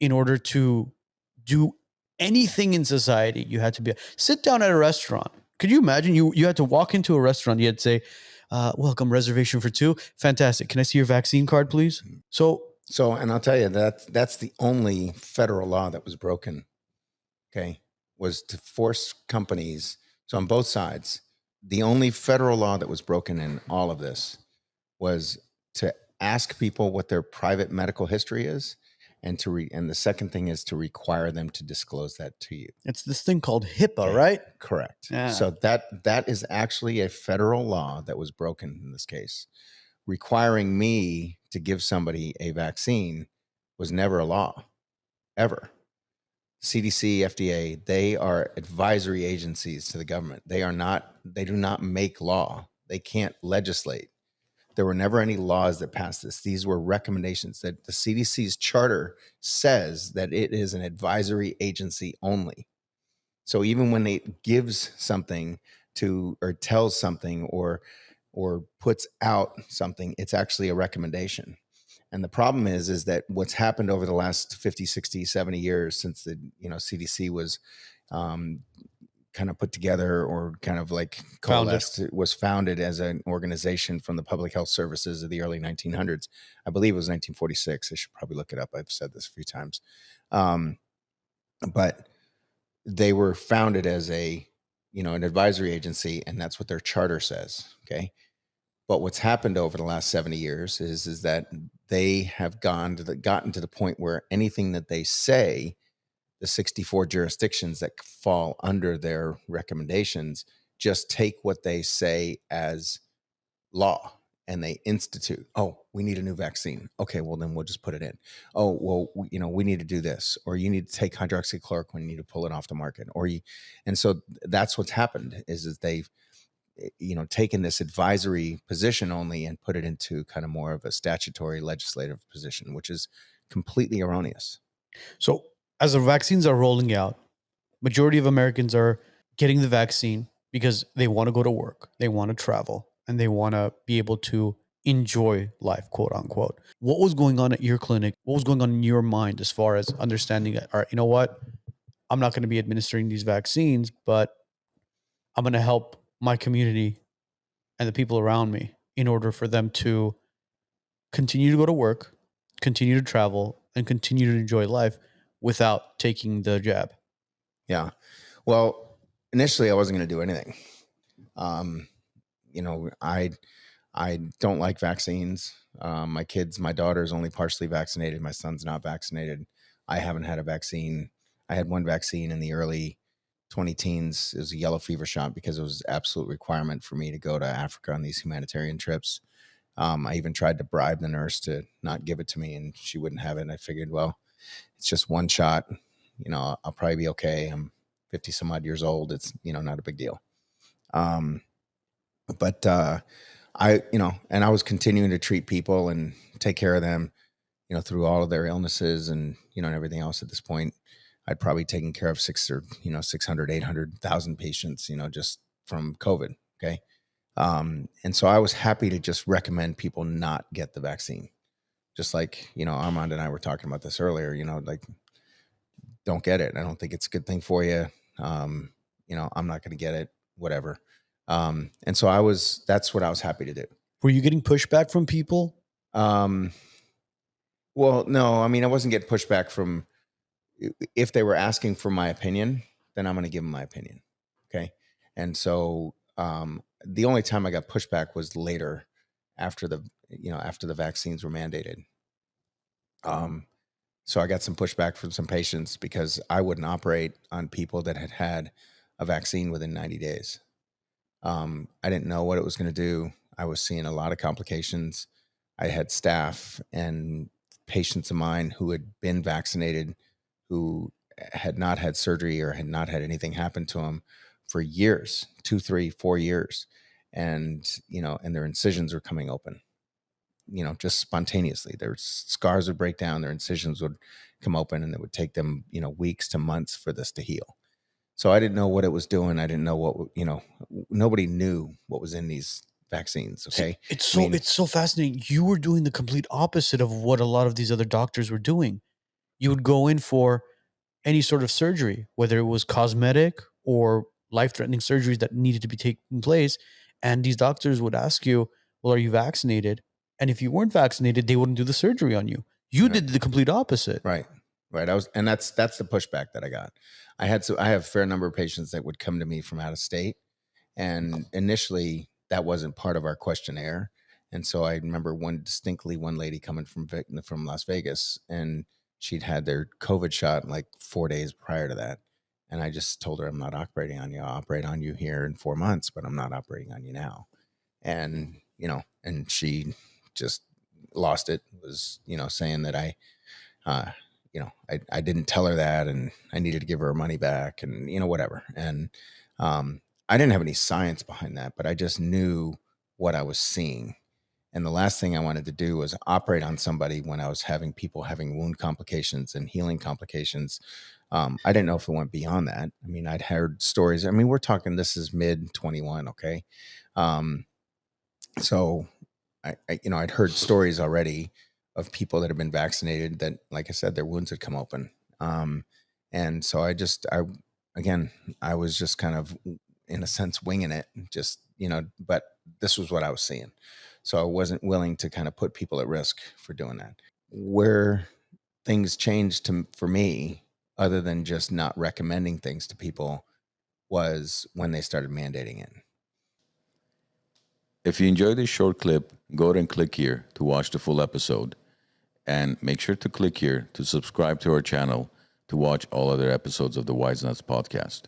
in order to do anything in society, you had to sit down at a restaurant. Could you imagine you had to walk into a restaurant, you had to say, welcome, reservation for two. Fantastic. Can I see your vaccine card, please? So So, and I'll tell you that that's the only federal law that was broken. Okay, was to force companies. So on both sides, the only federal law that was broken in all of this was to ask people what their private medical history is, and and the second thing is to require them to disclose that to you. it's this thing called HIPAA, Okay, right? correct. Yeah. So that is actually a federal law that was broken in this case. Requiring me to give somebody a vaccine was never a law, ever. CDC, FDA, they are advisory agencies to the government. They do not make law. They can't legislate. There were never any laws that passed this. These were recommendations that the CDC's charter says that it is an advisory agency only. So even when it gives something to or tells something or puts out something, it's actually a recommendation. And the problem is that what's happened over the last 50, 60, 70 years since the CDC was um, kind of put together or kind of like Founded. coalesced, it was founded as an organization from the public health services of the early 1900s. I believe it was 1946. I should probably look it up. I've said this a few times. Um, but they were founded as an advisory agency, and that's what their charter says. Okay. But what's happened over the last 70 years is that they have gotten to the point where anything that they say, the 64 jurisdictions that fall under their recommendations, just take what they say as law and they institute. Oh, we need a new vaccine. Okay, well then we'll just put it in. Oh, well, we need to do this, or you need to take hydroxychloroquine, you need to pull it off the market, and so that's what's happened is they've taken this advisory position only and put it into kind of more of a statutory legislative position, which is completely erroneous. So as the vaccines are rolling out, majority of Americans are getting the vaccine because they want to go to work, they want to travel, and they want to be able to enjoy life, quote unquote. What was going on at your clinic? What was going on in your mind as far as understanding that, all right, you know what? I'm not going to be administering these vaccines, but I'm going to help my community and the people around me in order for them to continue to go to work, continue to travel, and continue to enjoy life without taking the jab. Yeah. Well, initially I wasn't going to do anything. Um, I don't like vaccines. My daughter's only partially vaccinated. My son's not vaccinated. I haven't had a vaccine. I had one vaccine in the early 20 teens. It was a yellow fever shot because it was absolute requirement for me to go to Africa on these humanitarian trips. I even tried to bribe the nurse to not give it to me, and she wouldn't have it. And I figured, well, it's just one shot. I'll probably be okay. I'm 50 some odd years old. It's not a big deal. Um, but and I was continuing to treat people and take care of them, through all of their illnesses and everything else. At this point, I'd probably taken care of 600, 800,000 patients, just from COVID. Okay. And so I was happy to just recommend people not get the vaccine. Just like, Armand and I were talking about this earlier, like, don't get it. I don't think it's a good thing for you. I'm not going to get it, whatever. And so that's what I was happy to do. Were you getting pushback from people? Um, well, no, I mean, I wasn't getting pushback from, if they were asking for my opinion, then I'm going to give them my opinion. Okay. And so, the only time I got pushback was later after the vaccines were mandated. So I got some pushback from some patients because I wouldn't operate on people that had had a vaccine within 90 days. I didn't know what it was going to do. I was seeing a lot of complications. I had staff and patients of mine who had been vaccinated who had not had surgery or had not had anything happen to them for years, 2, 3, 4 years. And their incisions were coming open, just spontaneously. Their scars would break down, their incisions would come open, and it would take them, weeks to months for this to heal. So I didn't know what it was doing. I didn't know nobody knew what was in these vaccines. See, Okay. it's so fascinating. You were doing the complete opposite of what a lot of these other doctors were doing. You would go in for any sort of surgery, whether it was cosmetic or life-threatening surgeries that needed to be taking place. And these doctors would ask you, well, are you vaccinated? And if you weren't vaccinated, they wouldn't do the surgery on you. You Right. did the complete opposite. Right. Right. And that's the pushback that I got. I have a fair number of patients that would come to me from out of state. And initially that wasn't part of our questionnaire. And so I remember one lady coming from Las Vegas, and she'd had their COVID shot like 4 days prior to that. And I just told her, I'm not operating on you. I'll operate on you here in 4 months, but I'm not operating on you now. And, and she just lost it, was, saying that uh, I didn't tell her that, and I needed to give her her money back, and, whatever. And I didn't have any science behind that, but I just knew what I was seeing. And the last thing I wanted to do was operate on somebody when I was having people having wound complications and healing complications. I didn't know if it went beyond that. I mean, I'd heard stories. I mean, we're talking, this is mid 21. Okay. Um, so I'd heard stories already of people that have been vaccinated that, like I said, their wounds had come open. And so again, I was just kind of, in a sense, winging it, just, but this was what I was seeing. So I wasn't willing to kind of put people at risk for doing that. Where things changed for me, other than just not recommending things to people, was when they started mandating it. If you enjoyed this short clip, go ahead and click here to watch the full episode. And make sure to click here to subscribe to our channel to watch all other episodes of the WiseNuts podcast.